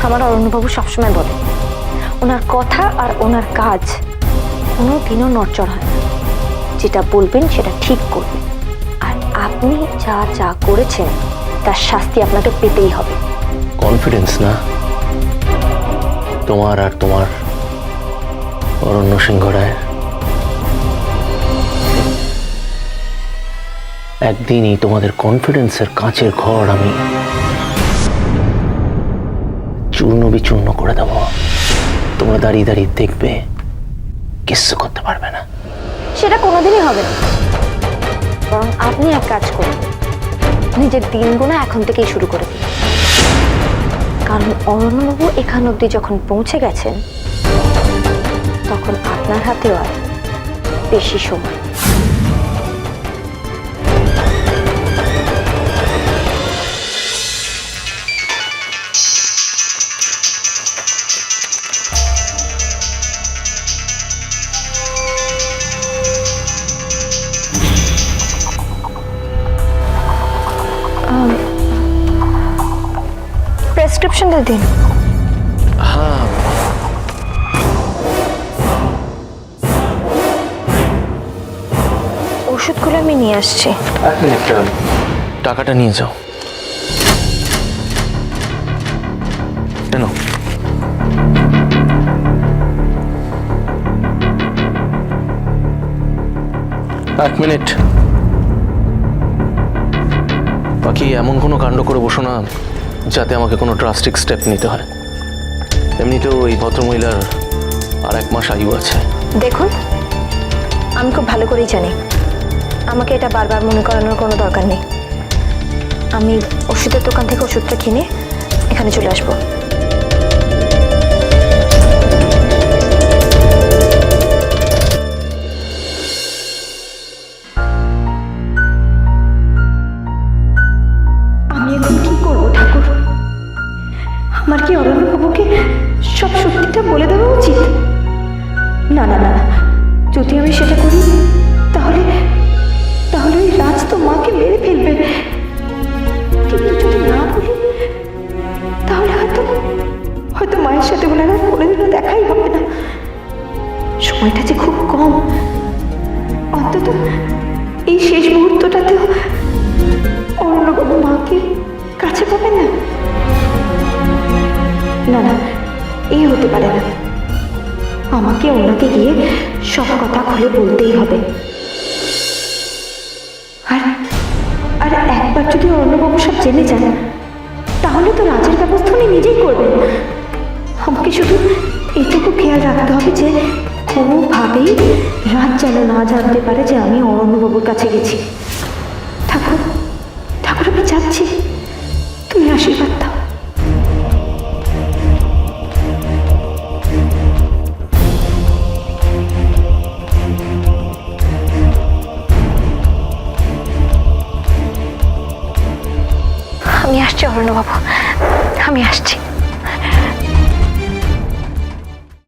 আমার অরণ্যবাবু সবসময় বলে ওনার কথা আর ওনার কাজ কোনোদিনও নড়চড় হয় না। যেটা বলবেন সেটা ঠিক করবেন, আর আপনি যা যা করেছেন তার শাস্তি আপনাকে পেতেই হবে। কনফিডেন্স না তোমার আর তোমার অরণ্য সিংহ রায়? একদিনই তোমাদের কনফিডেন্সের কাঁচের ঘর আমি চূর্ণ বিচূর্ণ করে দেব। তোমরা দাঁড়িয়ে দাঁড়িয়ে দেখবে, কিচ্ছু করতে পারবে না। সেটা কোনোদিনই হবে না। বরং আপনি এক কাজ করুন, নিজের দিনগুলো এখন থেকেই শুরু করে দিন। কারণ অরণ্যবাবু এখান অবধি যখন পৌঁছে গেছেন, তখন আপনার হাতেও আর বেশি সময়। প্রেসক্রিপশনটা দিন। হ্যাঁ, ওষুধগুলো আমি নিয়ে আসছি। টাকাটা নিয়ে যাও। কেন? এক মিনিট। বাকি এমন কোনো কাণ্ড করে বসো না যাতে আমাকে কোনো ড্রাস্টিক স্টেপ নিতে হয়। এমনিতেও এই ভদ্রমহিলার আর 1 মাস আয়ু আছে। দেখুন, আমি খুব ভালো করেই জানি আমাকে এটা বারবার মনে করানোর কোনো দরকার নেই। আমি ওষুধের দোকান থেকে ওষুধটা কিনে এখানে চলে আসবো। আমি এখন কি করবো ঠাকুর? আমার কি অরণ্যবাবুকে সব সত্যিটা বলে দেওয়া উচিত? না না না, যদি আমি সেটা করি তাহলে তাহলে ওই রাজ তো মাকে মেরে ফেলবে। কিন্তু যদি না বলি তাহলে হয়তো হয়তো মায়ের সাথে ওনারা কোনোদিনও দেখাই হবে না। সময়টা যে খুব কম, অন্তত এই শেষ মুহূর্তটাতেও অরণ্যবাবু মাকে কাছে পাবেন না। না না, এই হতে পারে না। আমাকে ওনাকে গিয়ে সব কথা খুলে বলতেই হবে। আর আর একবার যদি অরণ্যবাবু সব জেনে যান, তাহলে তো রাজের ব্যবস্থা উনি নিজেই করবেন। আমাকে শুধু এটুকু খেয়াল রাখতে হবে যে কোনোভাবেই রাজ যেন না জানতে পারে যে আমি অরণ্যবাবুর কাছে গেছি। ঠাকুর ঠাকুর, আমি যাচ্ছি, তুমি আশীর্বাদ দাও। আমি আসছি অরণ্যবাবু, আমি আসছি।